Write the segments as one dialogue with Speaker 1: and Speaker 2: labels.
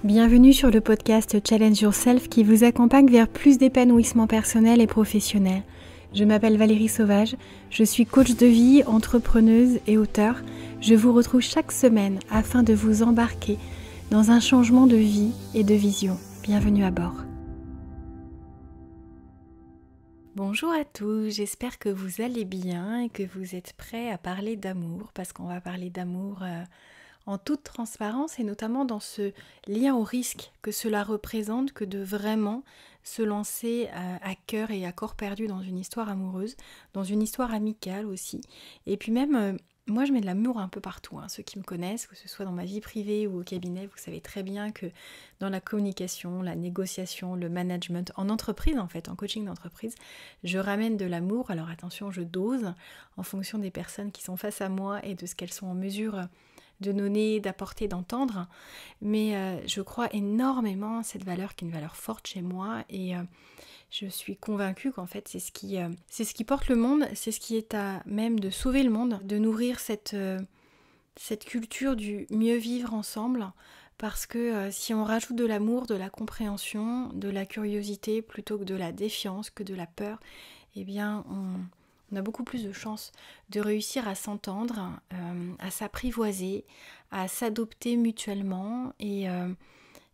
Speaker 1: Bienvenue sur le podcast Challenge Yourself qui vous accompagne vers plus d'épanouissement personnel et professionnel. Je m'appelle Valérie Sauvage, je suis coach de vie, entrepreneuse et auteure. Je vous retrouve chaque semaine afin de vous embarquer dans un changement de vie et de vision. Bienvenue à bord. Bonjour à tous, j'espère que vous allez bien et que vous êtes prêts à parler d'amour parce qu'on va parler d'amour en toute transparence et notamment dans ce lien au risque que cela représente que de vraiment se lancer à cœur et à corps perdu dans une histoire amoureuse, dans une histoire amicale aussi. Et puis même, moi je mets de l'amour un peu partout, ceux qui me connaissent, que ce soit dans ma vie privée ou au cabinet, vous savez très bien que dans la communication, la négociation, le management, en entreprise en fait, en coaching d'entreprise, je ramène de l'amour. Alors attention, je dose en fonction des personnes qui sont face à moi et de ce qu'elles sont en mesure de donner, d'apporter, d'entendre, mais je crois énormément à cette valeur qui est une valeur forte chez moi et je suis convaincue qu'en fait c'est ce qui porte le monde, c'est ce qui est à même de sauver le monde, de nourrir cette culture du mieux vivre ensemble, parce que si on rajoute de l'amour, de la compréhension, de la curiosité plutôt que de la défiance, que de la peur, eh bien on a beaucoup plus de chances de réussir à s'entendre, à s'apprivoiser, à s'adopter mutuellement et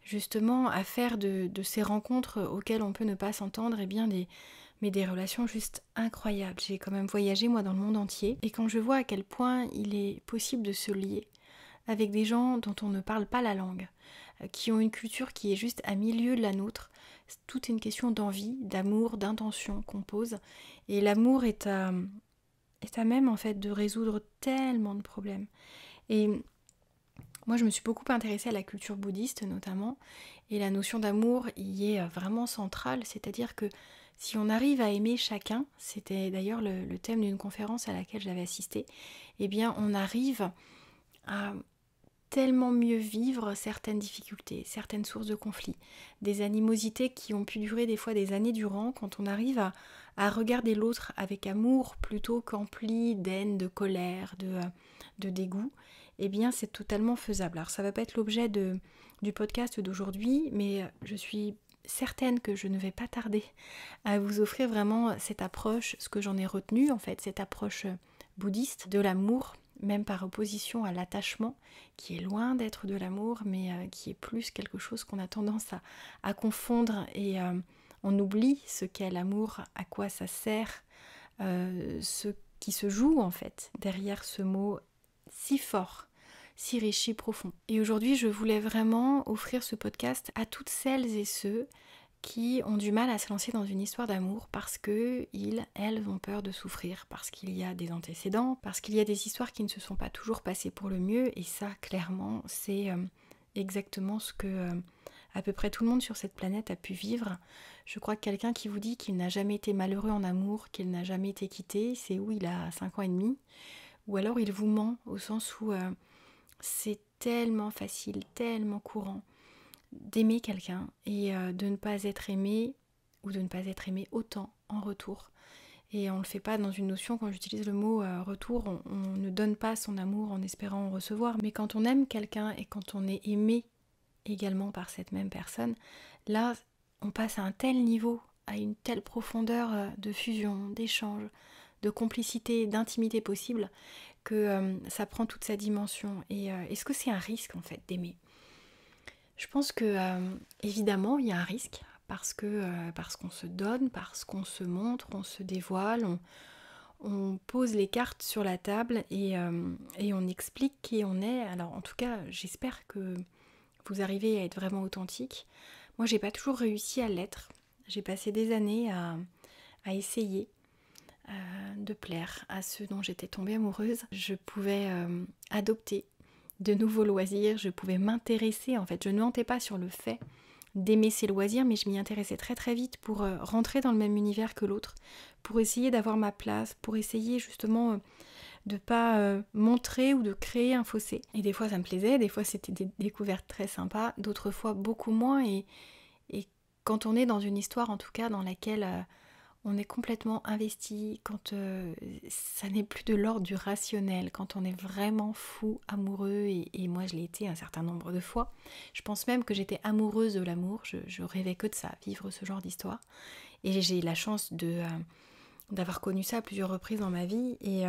Speaker 1: justement à faire de ces rencontres auxquelles on peut ne pas s'entendre des relations juste incroyables. J'ai quand même voyagé moi dans le monde entier et quand je vois à quel point il est possible de se lier avec des gens dont on ne parle pas la langue, qui ont une culture qui est juste à milieu de la nôtre, tout est une question d'envie, d'amour, d'intention qu'on pose. Et l'amour est à même en fait de résoudre tellement de problèmes. Et moi je me suis beaucoup intéressée à la culture bouddhiste notamment, et la notion d'amour y est vraiment centrale, c'est-à-dire que si on arrive à aimer chacun, c'était d'ailleurs le thème d'une conférence à laquelle j'avais assisté, eh bien on arrive à tellement mieux vivre certaines difficultés, certaines sources de conflits, des animosités qui ont pu durer des fois des années durant, quand on arrive à regarder l'autre avec amour plutôt qu'empli d'haine, de colère, de dégoût, eh bien c'est totalement faisable. Alors ça va pas être l'objet du podcast d'aujourd'hui, mais je suis certaine que je ne vais pas tarder à vous offrir vraiment cette approche, ce que j'en ai retenu en fait, cette approche bouddhiste de l'amour, même par opposition à l'attachement, qui est loin d'être de l'amour, mais qui est plus quelque chose qu'on a tendance à confondre et on oublie ce qu'est l'amour, à quoi ça sert, ce qui se joue en fait derrière ce mot si fort, si riche, si profond. Et aujourd'hui, je voulais vraiment offrir ce podcast à toutes celles et ceux qui ont du mal à se lancer dans une histoire d'amour parce que elles ont peur de souffrir, parce qu'il y a des antécédents, parce qu'il y a des histoires qui ne se sont pas toujours passées pour le mieux, et ça, clairement, c'est exactement ce que à peu près tout le monde sur cette planète a pu vivre. Je crois que quelqu'un qui vous dit qu'il n'a jamais été malheureux en amour, qu'il n'a jamais été quitté, c'est où il a 5 ans et demi, ou alors il vous ment, au sens où c'est tellement facile, tellement courant d'aimer quelqu'un et de ne pas être aimé ou de ne pas être aimé autant en retour. Et on ne le fait pas dans une notion, quand j'utilise le mot retour, on ne donne pas son amour en espérant en recevoir. Mais quand on aime quelqu'un et quand on est aimé également par cette même personne, là on passe à un tel niveau, à une telle profondeur de fusion, d'échange, de complicité, d'intimité possible, que ça prend toute sa dimension. Et est-ce que c'est un risque en fait d'aimer ? Je pense que évidemment il y a un risque parce qu'on se donne, parce qu'on se montre, on se dévoile, on pose les cartes sur la table et on explique qui on est. Alors en tout cas, j'espère que vous arrivez à être vraiment authentique. Moi, j'ai pas toujours réussi à l'être. J'ai passé des années à essayer de plaire à ceux dont j'étais tombée amoureuse. Je pouvais adopter de nouveaux loisirs, je pouvais m'intéresser, en fait, je ne mentais pas sur le fait d'aimer ces loisirs, mais je m'y intéressais très très vite pour rentrer dans le même univers que l'autre, pour essayer d'avoir ma place, pour essayer justement de pas montrer ou de créer un fossé. Et des fois ça me plaisait, des fois c'était des découvertes très sympas, d'autres fois beaucoup moins, et quand on est dans une histoire en tout cas dans laquelle on est complètement investi, quand ça n'est plus de l'ordre du rationnel, quand on est vraiment fou, amoureux, et moi je l'ai été un certain nombre de fois. Je pense même que j'étais amoureuse de l'amour, je rêvais que de ça, vivre ce genre d'histoire. Et j'ai eu la chance d'avoir connu ça à plusieurs reprises dans ma vie, et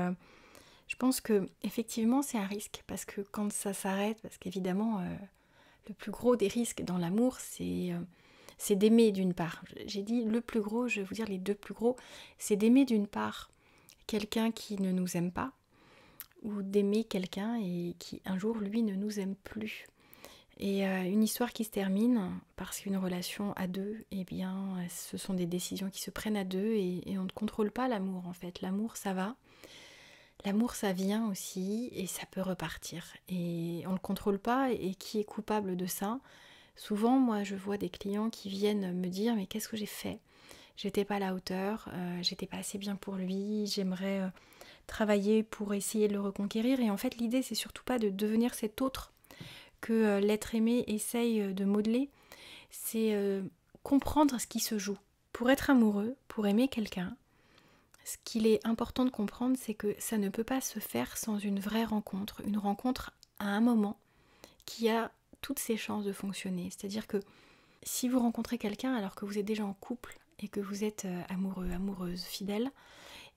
Speaker 1: je pense que effectivement c'est un risque, parce que quand ça s'arrête, parce qu'évidemment le plus gros des risques dans l'amour, c'est d'aimer d'une part. J'ai dit le plus gros, je vais vous dire les deux plus gros, c'est d'aimer d'une part quelqu'un qui ne nous aime pas, ou d'aimer quelqu'un et qui un jour lui ne nous aime plus. Et une histoire qui se termine parce qu'une relation à deux, eh bien ce sont des décisions qui se prennent à deux, et on ne contrôle pas l'amour en fait. L'amour ça va, l'amour ça vient aussi et ça peut repartir. Et on ne le contrôle pas, et qui est coupable de ça? Souvent, moi, je vois des clients qui viennent me dire « Mais qu'est-ce que j'ai fait? J'étais pas à la hauteur, j'étais pas assez bien pour lui, j'aimerais travailler pour essayer de le reconquérir. » Et en fait, l'idée, c'est surtout pas de devenir cet autre que l'être aimé essaye de modeler. C'est comprendre ce qui se joue. Pour être amoureux, pour aimer quelqu'un, ce qu'il est important de comprendre, c'est que ça ne peut pas se faire sans une vraie rencontre. Une rencontre à un moment qui a toutes ses chances de fonctionner. C'est-à-dire que si vous rencontrez quelqu'un alors que vous êtes déjà en couple et que vous êtes amoureux, amoureuse, fidèle,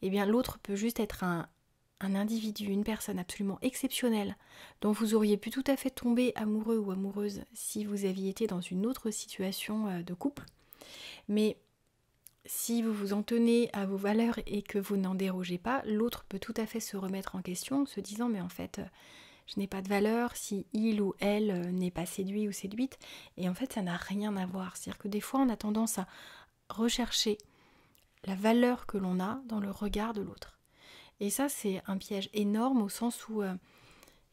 Speaker 1: eh bien l'autre peut juste être un individu, une personne absolument exceptionnelle dont vous auriez pu tout à fait tomber amoureux ou amoureuse si vous aviez été dans une autre situation de couple. Mais si vous vous en tenez à vos valeurs et que vous n'en dérogez pas, l'autre peut tout à fait se remettre en question, se disant mais en fait je n'ai pas de valeur si il ou elle n'est pas séduit ou séduite. Et en fait, ça n'a rien à voir. C'est-à-dire que des fois, on a tendance à rechercher la valeur que l'on a dans le regard de l'autre. Et ça, c'est un piège énorme, au sens où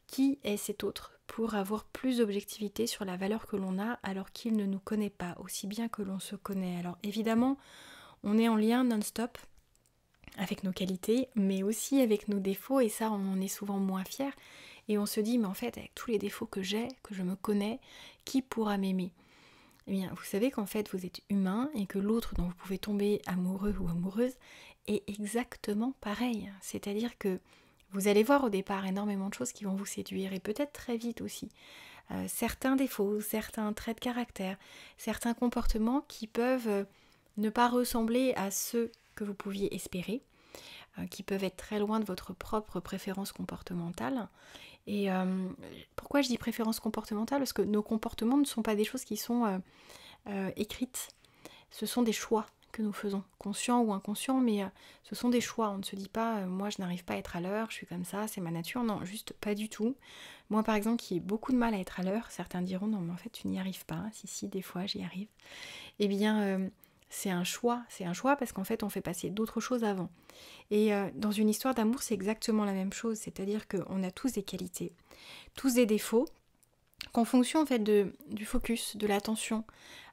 Speaker 1: qui est cet autre pour avoir plus d'objectivité sur la valeur que l'on a alors qu'il ne nous connaît pas aussi bien que l'on se connaît. Alors évidemment, on est en lien non-stop avec nos qualités, mais aussi avec nos défauts, et ça, on en est souvent moins fiers. Et on se dit, mais en fait, avec tous les défauts que j'ai, que je me connais, qui pourra m'aimer? Eh bien, vous savez qu'en fait, vous êtes humain, et que l'autre dont vous pouvez tomber amoureux ou amoureuse est exactement pareil. C'est-à-dire que vous allez voir au départ énormément de choses qui vont vous séduire, et peut-être très vite aussi. Certains défauts, certains traits de caractère, certains comportements qui peuvent ne pas ressembler à ceux que vous pouviez espérer, qui peuvent être très loin de votre propre préférence comportementale. Et pourquoi je dis préférence comportementale? Parce que nos comportements ne sont pas des choses qui sont écrites. Ce sont des choix que nous faisons, conscients ou inconscients, mais ce sont des choix. On ne se dit pas moi je n'arrive pas à être à l'heure, je suis comme ça, c'est ma nature. Non, juste pas du tout. Moi par exemple qui ai beaucoup de mal à être à l'heure, certains diront non mais en fait tu n'y arrives pas. Si, des fois j'y arrive. Eh bien c'est un choix parce qu'en fait on fait passer d'autres choses avant. Et dans une histoire d'amour, c'est exactement la même chose, c'est-à-dire qu'on a tous des qualités, tous des défauts, qu'en fonction en fait du focus, de l'attention,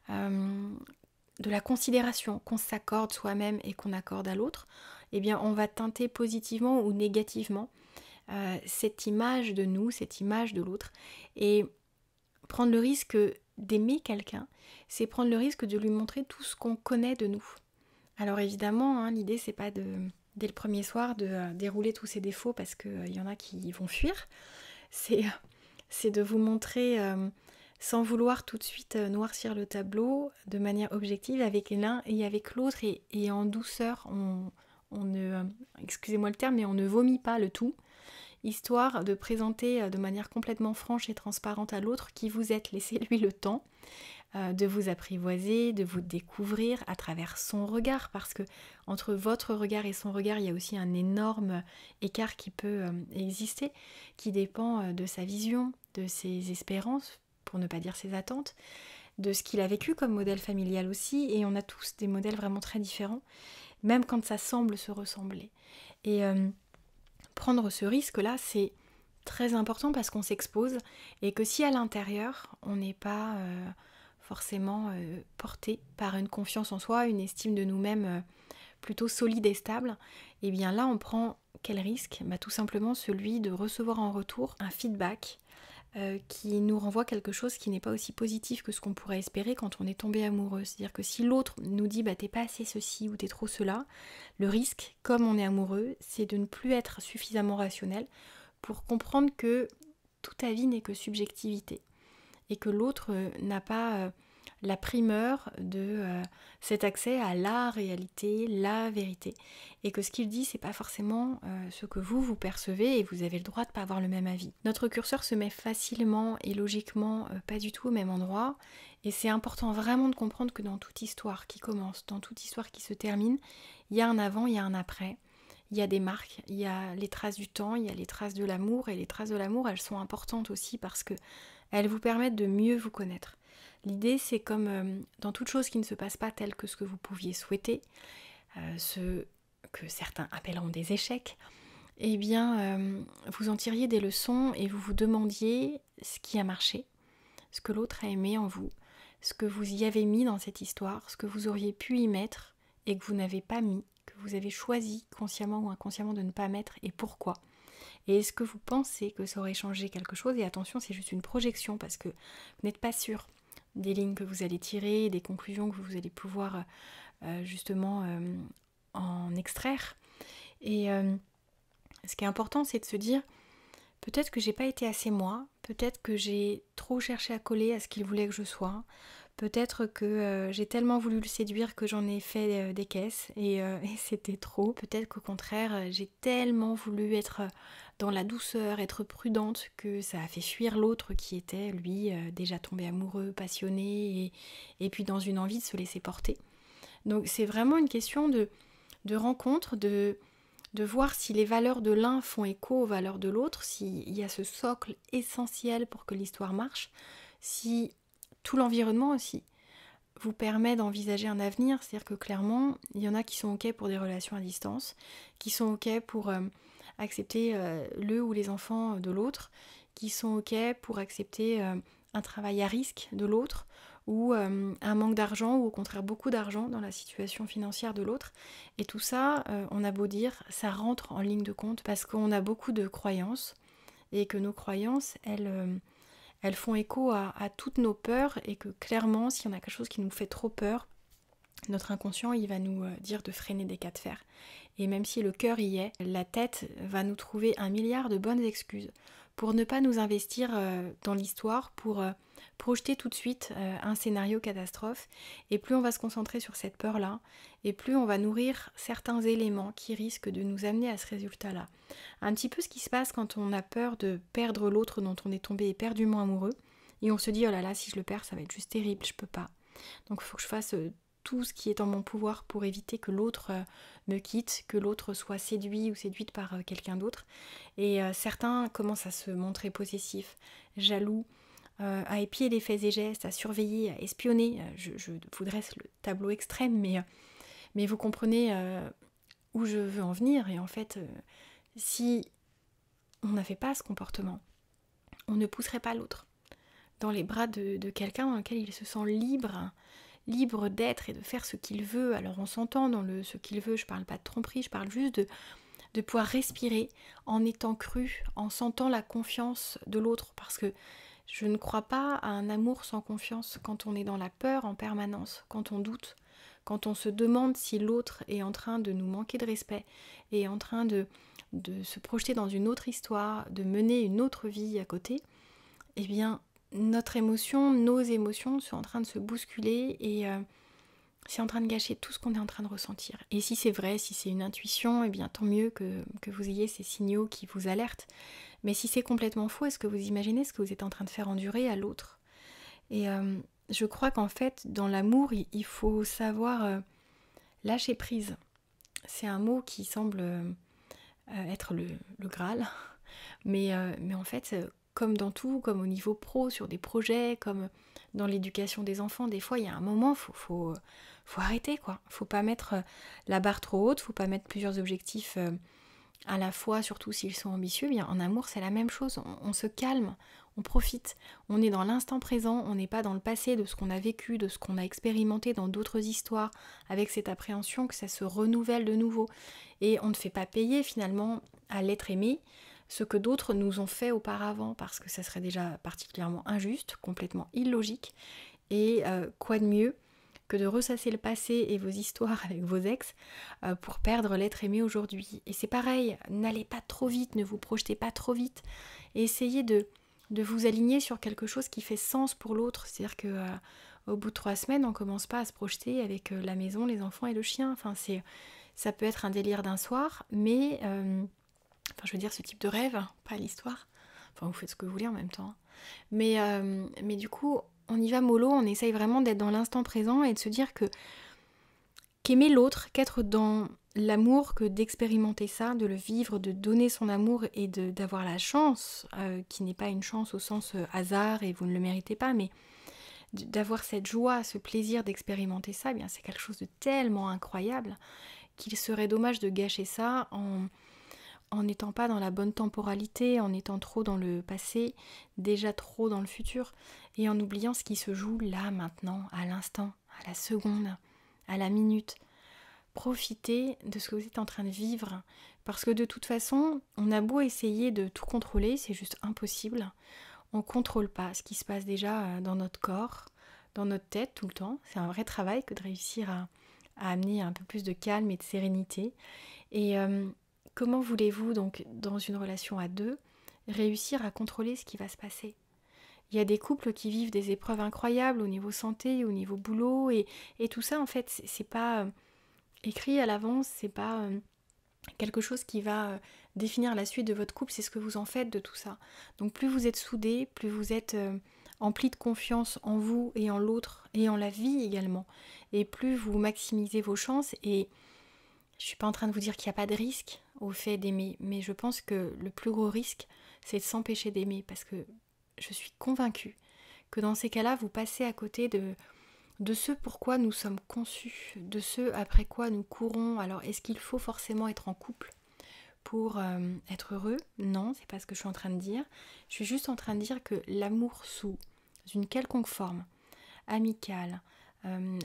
Speaker 1: de la considération qu'on s'accorde soi-même et qu'on accorde à l'autre, eh bien on va teinter positivement ou négativement cette image de nous, cette image de l'autre. Et prendre le risque d'aimer quelqu'un, c'est prendre le risque de lui montrer tout ce qu'on connaît de nous. Alors évidemment, l'idée c'est pas dès le premier soir de dérouler tous ces défauts, parce qu'il y en a qui vont fuir. C'est de vous montrer sans vouloir tout de suite noircir le tableau, de manière objective avec l'un et avec l'autre, et en douceur. On ne, excusez-moi le terme, mais on ne vomit pas le tout, histoire de présenter de manière complètement franche et transparente à l'autre qui vous êtes. Laissez-lui le temps de vous apprivoiser, de vous découvrir à travers son regard, parce que entre votre regard et son regard, il y a aussi un énorme écart qui peut exister, qui dépend de sa vision, de ses espérances, pour ne pas dire ses attentes, de ce qu'il a vécu comme modèle familial aussi, et on a tous des modèles vraiment très différents, même quand ça semble se ressembler. Et prendre ce risque-là, c'est très important parce qu'on s'expose, et que si à l'intérieur, on n'est pas forcément porté par une confiance en soi, une estime de nous-mêmes plutôt solide et stable, et bien là on prend quel risque? Tout simplement celui de recevoir en retour un feedback qui nous renvoie quelque chose qui n'est pas aussi positif que ce qu'on pourrait espérer quand on est tombé amoureux. C'est-à-dire que si l'autre nous dit t'es pas assez ceci ou t'es trop cela, le risque, comme on est amoureux, c'est de ne plus être suffisamment rationnel pour comprendre que toute ta vie n'est que subjectivité et que l'autre n'a pas la primeur de cet accès à la réalité, la vérité, et que ce qu'il dit, c'est pas forcément ce que vous percevez, et vous avez le droit de pas avoir le même avis. Notre curseur se met facilement et logiquement pas du tout au même endroit, et c'est important vraiment de comprendre que dans toute histoire qui commence, dans toute histoire qui se termine, il y a un avant, il y a un après. Il y a des marques, il y a les traces du temps, il y a les traces de l'amour, et les traces de l'amour, elles sont importantes aussi parce que elles vous permettent de mieux vous connaître. L'idée, c'est comme dans toute chose qui ne se passe pas tel que ce que vous pouviez souhaiter, ce que certains appelleront des échecs, eh bien, vous en tiriez des leçons et vous vous demandiez ce qui a marché, ce que l'autre a aimé en vous, ce que vous y avez mis dans cette histoire, ce que vous auriez pu y mettre et que vous n'avez pas mis, que vous avez choisi consciemment ou inconsciemment de ne pas mettre, et pourquoi. Et est-ce que vous pensez que ça aurait changé quelque chose? Et attention, c'est juste une projection parce que vous n'êtes pas sûr des lignes que vous allez tirer, des conclusions que vous allez pouvoir justement en extraire. Et ce qui est important, c'est de se dire, peut-être que j'ai pas été assez moi, peut-être que j'ai trop cherché à coller à ce qu'il voulait que je sois, peut-être que j'ai tellement voulu le séduire que j'en ai fait des caisses et c'était trop. Peut-être qu'au contraire, j'ai tellement voulu être dans la douceur, être prudente, que ça a fait fuir l'autre qui était, lui, déjà tombé amoureux, passionné, et puis dans une envie de se laisser porter. Donc c'est vraiment une question de rencontre, de voir si les valeurs de l'un font écho aux valeurs de l'autre, s'il y a ce socle essentiel pour que l'histoire marche, si tout l'environnement aussi vous permet d'envisager un avenir. C'est-à-dire que clairement, il y en a qui sont ok pour des relations à distance, qui sont ok pour accepter le ou les enfants de l'autre, qui sont ok pour accepter un travail à risque de l'autre, ou un manque d'argent, ou au contraire beaucoup d'argent dans la situation financière de l'autre. Et tout ça, on a beau dire, ça rentre en ligne de compte parce qu'on a beaucoup de croyances, et que nos croyances, elles font écho à toutes nos peurs, et que clairement, s'il y en a quelque chose qui nous fait trop peur, notre inconscient, il va nous dire de freiner des cas de fer. Et même si le cœur y est, la tête va nous trouver un milliard de bonnes excuses pour ne pas nous investir dans l'histoire, pour projeter tout de suite un scénario catastrophe. Et plus on va se concentrer sur cette peur-là, et plus on va nourrir certains éléments qui risquent de nous amener à ce résultat-là. Un petit peu ce qui se passe quand on a peur de perdre l'autre dont on est tombé éperdument amoureux, et on se dit, oh là là, si je le perds, ça va être juste terrible, je peux pas. Donc il faut que je fasse tout ce qui est en mon pouvoir pour éviter que l'autre me quitte, que l'autre soit séduit ou séduite par quelqu'un d'autre. Et certains commencent à se montrer possessifs, jaloux, à épier les faits et gestes, à surveiller, à espionner. Je vous dresse le tableau extrême, mais vous comprenez où je veux en venir. Et en fait, si on n'avait pas ce comportement, on ne pousserait pas l'autre dans les bras de quelqu'un dans lequel il se sent libre d'être et de faire ce qu'il veut. Alors on s'entend dans le ce qu'il veut, je parle pas de tromperie, je parle juste de pouvoir respirer en étant cru, en sentant la confiance de l'autre, parce que je ne crois pas à un amour sans confiance quand on est dans la peur en permanence, quand on doute, quand on se demande si l'autre est en train de nous manquer de respect, est en train de se projeter dans une autre histoire, de mener une autre vie à côté. Eh bien, notre émotion, nos émotions sont en train de se bousculer, et c'est en train de gâcher tout ce qu'on est en train de ressentir. Et si c'est vrai, si c'est une intuition, eh bien tant mieux que vous ayez ces signaux qui vous alertent. Mais si c'est complètement faux, est-ce que vous imaginez ce que vous êtes en train de faire endurer à l'autre? Et je crois qu'en fait, dans l'amour, il faut savoir lâcher prise. C'est un mot qui semble être le Graal, mais en fait, comme dans tout, comme au niveau pro, sur des projets, comme dans l'éducation des enfants, des fois, il y a un moment, faut arrêter, quoi. Faut pas mettre la barre trop haute, faut pas mettre plusieurs objectifs à la fois, surtout s'ils sont ambitieux. Bien, en amour, c'est la même chose. On se calme, on profite, on est dans l'instant présent, on n'est pas dans le passé de ce qu'on a vécu, de ce qu'on a expérimenté dans d'autres histoires, avec cette appréhension que ça se renouvelle de nouveau. Et on ne fait pas payer finalement à l'être aimé ce que d'autres nous ont fait auparavant, parce que ça serait déjà particulièrement injuste, complètement illogique. Et quoi de mieux que de ressasser le passé et vos histoires avec vos ex pour perdre l'être aimé aujourd'hui. Et c'est pareil, n'allez pas trop vite, ne vous projetez pas trop vite, et essayez de vous aligner sur quelque chose qui fait sens pour l'autre. C'est-à-dire que au bout de 3 semaines, on commence pas à se projeter avec la maison, les enfants et le chien. Enfin, ça peut être un délire d'un soir, mais je veux dire ce type de rêve, pas l'histoire. Enfin, vous faites ce que vous voulez en même temps. Mais du coup, on y va mollo, on essaye vraiment d'être dans l'instant présent et de se dire qu'aimer l'autre, qu'être dans l'amour, que d'expérimenter ça, de le vivre, de donner son amour et d'avoir la chance, qui n'est pas une chance au sens hasard et vous ne le méritez pas, mais d'avoir cette joie, ce plaisir d'expérimenter ça, eh bien c'est quelque chose de tellement incroyable qu'il serait dommage de gâcher ça en n'étant pas dans la bonne temporalité, en étant trop dans le passé, déjà trop dans le futur, et en oubliant ce qui se joue là, maintenant, à l'instant, à la seconde, à la minute. Profitez de ce que vous êtes en train de vivre, parce que de toute façon, on a beau essayer de tout contrôler, c'est juste impossible. On ne contrôle pas ce qui se passe déjà dans notre corps, dans notre tête tout le temps. C'est un vrai travail que de réussir à amener un peu plus de calme et de sérénité. Et comment voulez-vous donc, dans une relation à deux, réussir à contrôler ce qui va se passer ? Il y a des couples qui vivent des épreuves incroyables au niveau santé, au niveau boulot, et tout ça en fait c'est pas écrit à l'avance, c'est pas quelque chose qui va définir la suite de votre couple, c'est ce que vous en faites de tout ça. Donc plus vous êtes soudés, plus vous êtes emplis de confiance en vous et en l'autre et en la vie également, et plus vous maximisez vos chances. Et je suis pas en train de vous dire qu'il n'y a pas de risque au fait d'aimer, mais je pense que le plus gros risque, c'est de s'empêcher d'aimer, parce que je suis convaincue que dans ces cas-là, vous passez à côté de ce pourquoi nous sommes conçus, de ce après quoi nous courons. Alors, est-ce qu'il faut forcément être en couple pour être heureux ? Non, c'est pas ce que je suis en train de dire. Je suis juste en train de dire que l'amour sous une quelconque forme, amicale,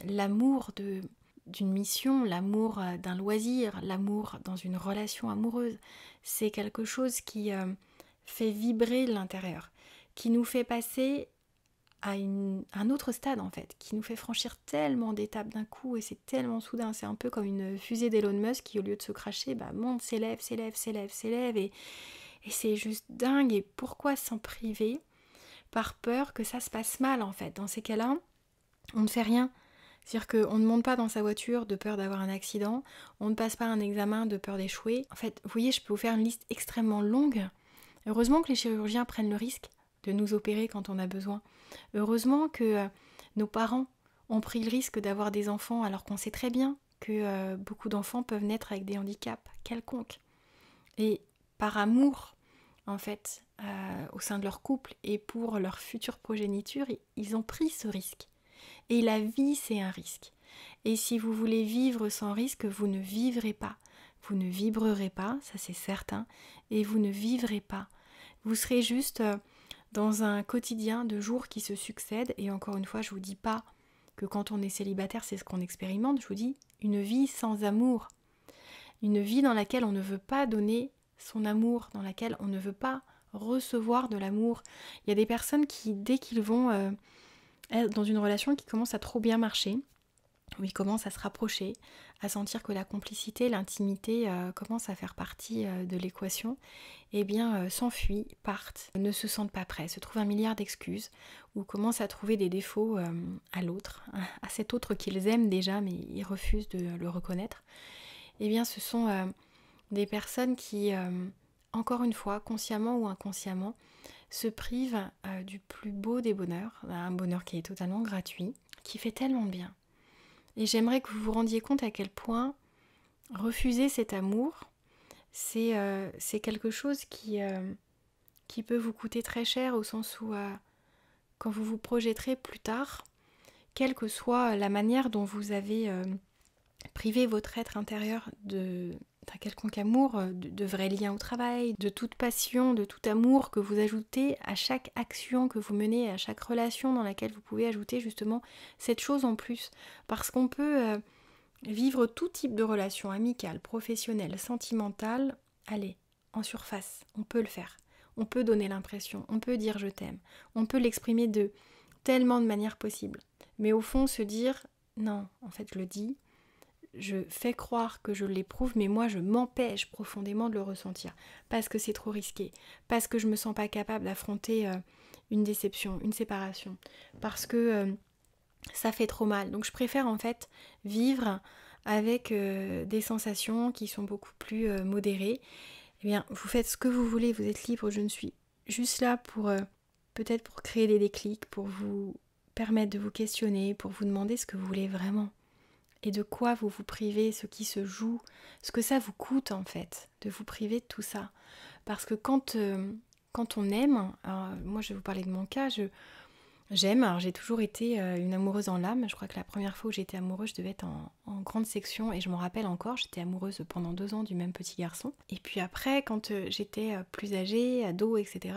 Speaker 1: l'amour d'une mission, l'amour d'un loisir, l'amour dans une relation amoureuse, c'est quelque chose qui fait vibrer l'intérieur, qui nous fait passer à un autre stade en fait, qui nous fait franchir tellement d'étapes d'un coup, et c'est tellement soudain. C'est un peu comme une fusée d'Elon Musk qui, au lieu de se cracher, monte, s'élève, et c'est juste dingue. Et pourquoi s'en priver par peur que ça se passe mal en fait ? Dans ces cas-là, on ne fait rien. C'est-à-dire qu'on ne monte pas dans sa voiture de peur d'avoir un accident, on ne passe pas un examen de peur d'échouer. En fait, vous voyez, je peux vous faire une liste extrêmement longue. Heureusement que les chirurgiens prennent le risque de nous opérer quand on a besoin. Heureusement que nos parents ont pris le risque d'avoir des enfants, alors qu'on sait très bien que beaucoup d'enfants peuvent naître avec des handicaps quelconques. Et par amour, en fait, au sein de leur couple et pour leur future progéniture, ils ont pris ce risque. Et la vie, c'est un risque. Et si vous voulez vivre sans risque, vous ne vivrez pas. Vous ne vibrerez pas, ça c'est certain, et vous ne vivrez pas. Vous serez juste dans un quotidien de jours qui se succèdent. Et encore une fois, je ne vous dis pas que quand on est célibataire, c'est ce qu'on expérimente. Je vous dis une vie sans amour. Une vie dans laquelle on ne veut pas donner son amour, dans laquelle on ne veut pas recevoir de l'amour. Il y a des personnes qui, dès qu'ils vont être dans une relation qui commence à trop bien marcher, où ils commencent à se rapprocher, à sentir que la complicité, l'intimité commencent à faire partie de l'équation, eh bien s'enfuient, partent, ne se sentent pas prêts, se trouvent un milliard d'excuses, ou commencent à trouver des défauts à l'autre, à cet autre qu'ils aiment déjà, mais ils refusent de le reconnaître. Eh bien ce sont des personnes qui, encore une fois, consciemment ou inconsciemment, se privent du plus beau des bonheurs, un bonheur qui est totalement gratuit, qui fait tellement de bien. Et j'aimerais que vous vous rendiez compte à quel point refuser cet amour, c'est quelque chose qui peut vous coûter très cher, au sens où quand vous vous projetterez plus tard, quelle que soit la manière dont vous avez privé votre être intérieur d'un quelconque amour, de vrais liens au travail, de toute passion, de tout amour que vous ajoutez à chaque action que vous menez, à chaque relation dans laquelle vous pouvez ajouter justement cette chose en plus. Parce qu'on peut vivre tout type de relation amicale, professionnelle, sentimentale, allez, en surface, on peut le faire. On peut donner l'impression, on peut dire je t'aime, on peut l'exprimer de tellement de manières possibles. Mais au fond, se dire, non, en fait je le dis, je fais croire que je l'éprouve, mais moi je m'empêche profondément de le ressentir, parce que c'est trop risqué, parce que je me sens pas capable d'affronter une déception, une séparation, parce que ça fait trop mal. Donc je préfère en fait vivre avec des sensations qui sont beaucoup plus modérées. Eh bien, vous faites ce que vous voulez, vous êtes libre, je ne suis juste là pour peut-être pour créer des déclics, pour vous permettre de vous questionner, pour vous demander ce que vous voulez vraiment et de quoi vous vous privez, ce qui se joue, ce que ça vous coûte en fait, de vous priver de tout ça. Parce que quand on aime, alors, moi je vais vous parler de mon cas, j'aime, alors j'ai toujours été une amoureuse en l'âme. Je crois que la première fois où j'étais amoureuse, je devais être en grande section et je m'en rappelle encore, j'étais amoureuse pendant 2 ans du même petit garçon. Et puis après, quand j'étais plus âgée, ado, etc.,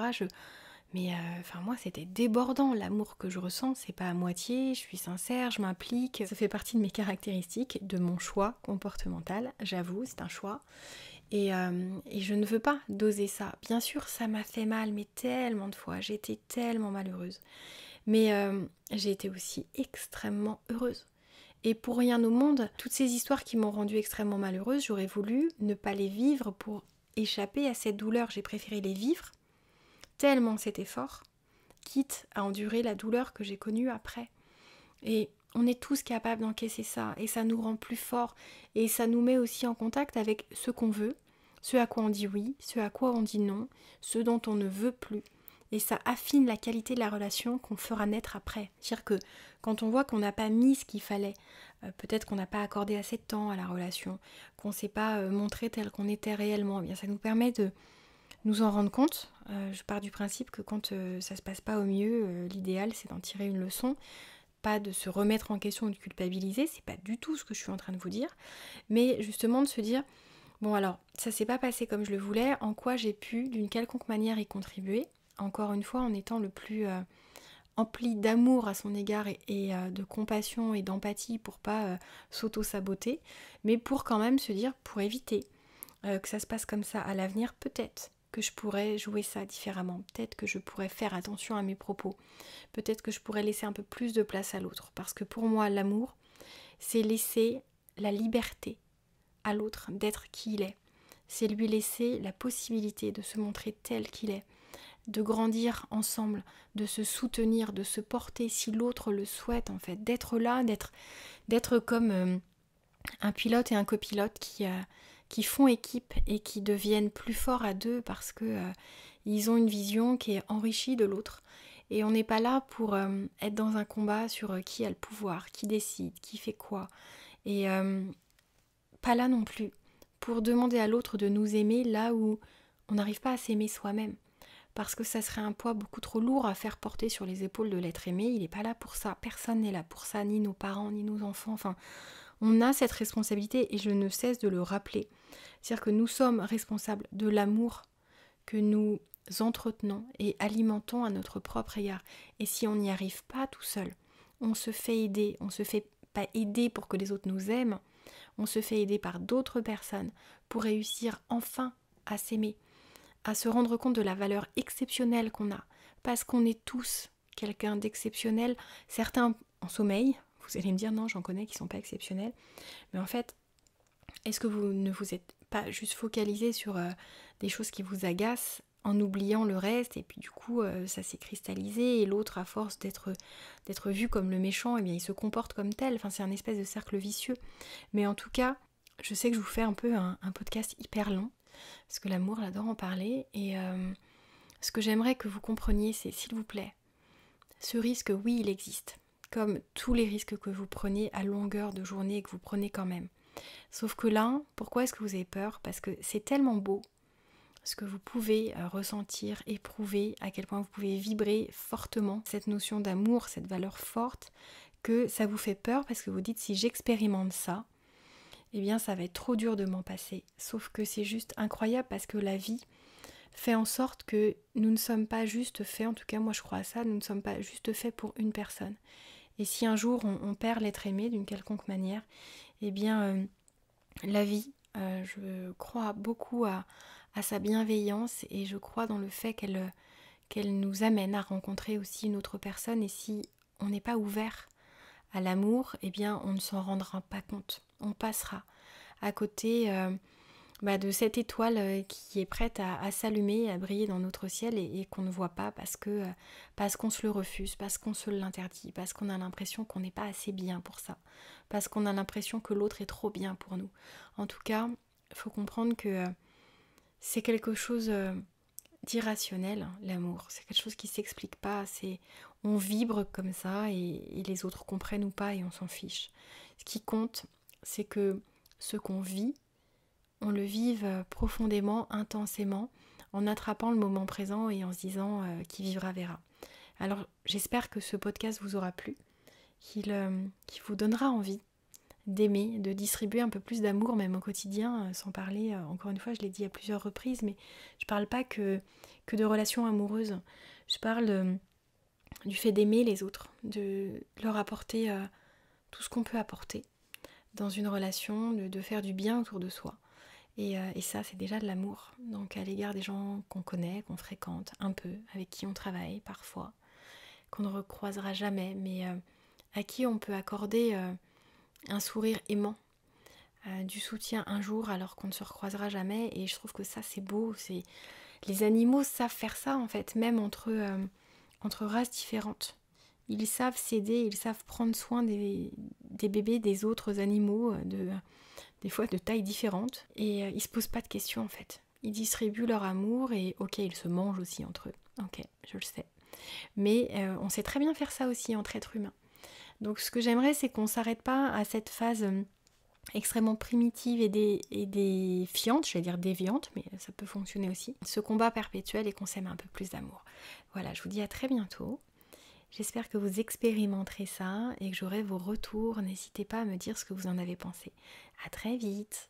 Speaker 1: moi c'était débordant, l'amour que je ressens, c'est pas à moitié, je suis sincère, je m'implique. Ça fait partie de mes caractéristiques, de mon choix comportemental, j'avoue, c'est un choix. Et je ne veux pas doser ça. Bien sûr, ça m'a fait mal, mais tellement de fois, j'ai été tellement malheureuse. Mais j'ai été aussi extrêmement heureuse. Et pour rien au monde, toutes ces histoires qui m'ont rendue extrêmement malheureuse, j'aurais voulu ne pas les vivre pour échapper à cette douleur. J'ai préféré les vivre, tellement c'était fort, quitte à endurer la douleur que j'ai connue après. Et on est tous capables d'encaisser ça, et ça nous rend plus forts, et ça nous met aussi en contact avec ce qu'on veut, ce à quoi on dit oui, ce à quoi on dit non, ce dont on ne veut plus. Et ça affine la qualité de la relation qu'on fera naître après. C'est-à-dire que quand on voit qu'on n'a pas mis ce qu'il fallait, peut-être qu'on n'a pas accordé assez de temps à la relation, qu'on ne s'est pas montré tel qu'on était réellement, eh bien ça nous permet de nous en rendre compte. Je pars du principe que quand ça se passe pas au mieux, l'idéal c'est d'en tirer une leçon, pas de se remettre en question ou de culpabiliser, c'est pas du tout ce que je suis en train de vous dire, mais justement de se dire, bon alors, ça s'est pas passé comme je le voulais, en quoi j'ai pu d'une quelconque manière y contribuer, encore une fois en étant le plus empli d'amour à son égard et de compassion et d'empathie pour pas s'auto-saboter, mais pour quand même se dire, pour éviter que ça se passe comme ça à l'avenir, peut-être que je pourrais jouer ça différemment, peut-être que je pourrais faire attention à mes propos, peut-être que je pourrais laisser un peu plus de place à l'autre, parce que pour moi l'amour, c'est laisser la liberté à l'autre d'être qui il est, c'est lui laisser la possibilité de se montrer tel qu'il est, de grandir ensemble, de se soutenir, de se porter si l'autre le souhaite en fait, d'être là, d'être comme un pilote et un copilote qui font équipe et qui deviennent plus forts à deux parce que ils ont une vision qui est enrichie de l'autre. Et on n'est pas là pour être dans un combat sur qui a le pouvoir, qui décide, qui fait quoi. Et pas là non plus pour demander à l'autre de nous aimer là où on n'arrive pas à s'aimer soi-même. Parce que ça serait un poids beaucoup trop lourd à faire porter sur les épaules de l'être aimé. Il n'est pas là pour ça. Personne n'est là pour ça, ni nos parents, ni nos enfants. Enfin, on a cette responsabilité et je ne cesse de le rappeler. C'est-à-dire que nous sommes responsables de l'amour que nous entretenons et alimentons à notre propre égard. Et si on n'y arrive pas tout seul, on se fait aider. On ne se fait pas aider pour que les autres nous aiment. On se fait aider par d'autres personnes pour réussir enfin à s'aimer, à se rendre compte de la valeur exceptionnelle qu'on a. Parce qu'on est tous quelqu'un d'exceptionnel. Certains en sommeil. Vous allez me dire, non, j'en connais qui ne sont pas exceptionnels. Mais en fait, est-ce que vous ne vous êtes pas juste focalisé sur des choses qui vous agacent en oubliant le reste et puis du coup ça s'est cristallisé et l'autre à force d'être vu comme le méchant, eh bien il se comporte comme tel. Enfin c'est un espèce de cercle vicieux. Mais en tout cas, je sais que je vous fais un peu un podcast hyper long parce que l'amour, j'adore en parler et ce que j'aimerais que vous compreniez, c'est s'il vous plaît, ce risque, oui, il existe. Comme tous les risques que vous prenez à longueur de journée et que vous prenez quand même. Sauf que là, pourquoi est-ce que vous avez peur? Parce que c'est tellement beau ce que vous pouvez ressentir, éprouver, à quel point vous pouvez vibrer fortement cette notion d'amour, cette valeur forte, que ça vous fait peur parce que vous dites si j'expérimente ça, eh bien ça va être trop dur de m'en passer. Sauf que c'est juste incroyable parce que la vie fait en sorte que nous ne sommes pas juste faits, en tout cas moi je crois à ça, nous ne sommes pas juste faits pour une personne. Et si un jour on perd l'être aimé d'une quelconque manière, eh bien la vie, je crois beaucoup à à sa bienveillance et je crois dans le fait qu'elle nous amène à rencontrer aussi une autre personne. Et si on n'est pas ouvert à l'amour, eh bien on ne s'en rendra pas compte. On passera à côté de cette étoile qui est prête à s'allumer, à briller dans notre ciel et qu'on ne voit pas parce qu'on se le refuse, parce qu'on se l'interdit, parce qu'on a l'impression qu'on n'est pas assez bien pour ça, parce qu'on a l'impression que l'autre est trop bien pour nous. En tout cas, il faut comprendre que c'est quelque chose d'irrationnel, l'amour. C'est quelque chose qui ne s'explique pas. On vibre comme ça et les autres comprennent ou pas et on s'en fiche. Ce qui compte, c'est que ce qu'on vit, on le vive profondément, intensément, en attrapant le moment présent et en se disant qui vivra verra. Alors j'espère que ce podcast vous aura plu, qu'il vous donnera envie d'aimer, de distribuer un peu plus d'amour même au quotidien, sans parler, encore une fois je l'ai dit à plusieurs reprises, mais je parle pas que de relations amoureuses, je parle du fait d'aimer les autres, de leur apporter tout ce qu'on peut apporter dans une relation, de faire du bien autour de soi. Et ça, c'est déjà de l'amour. Donc à l'égard des gens qu'on connaît, qu'on fréquente un peu, avec qui on travaille parfois, qu'on ne recroisera jamais, mais à qui on peut accorder un sourire aimant, du soutien un jour alors qu'on ne se recroisera jamais. Et je trouve que ça, c'est beau. Les animaux savent faire ça, en fait, même entre races différentes. Ils savent s'aider, ils savent prendre soin des bébés des autres animaux, des fois de tailles différentes, et ils se posent pas de questions en fait. Ils distribuent leur amour et ok, ils se mangent aussi entre eux, ok, je le sais. Mais on sait très bien faire ça aussi entre êtres humains. Donc ce que j'aimerais, c'est qu'on s'arrête pas à cette phase extrêmement primitive et défiante, je vais dire déviante, mais ça peut fonctionner aussi. Ce combat perpétuel et qu'on s'aime un peu plus d'amour. Voilà, je vous dis à très bientôt. J'espère que vous expérimenterez ça et que j'aurai vos retours. N'hésitez pas à me dire ce que vous en avez pensé. À très vite.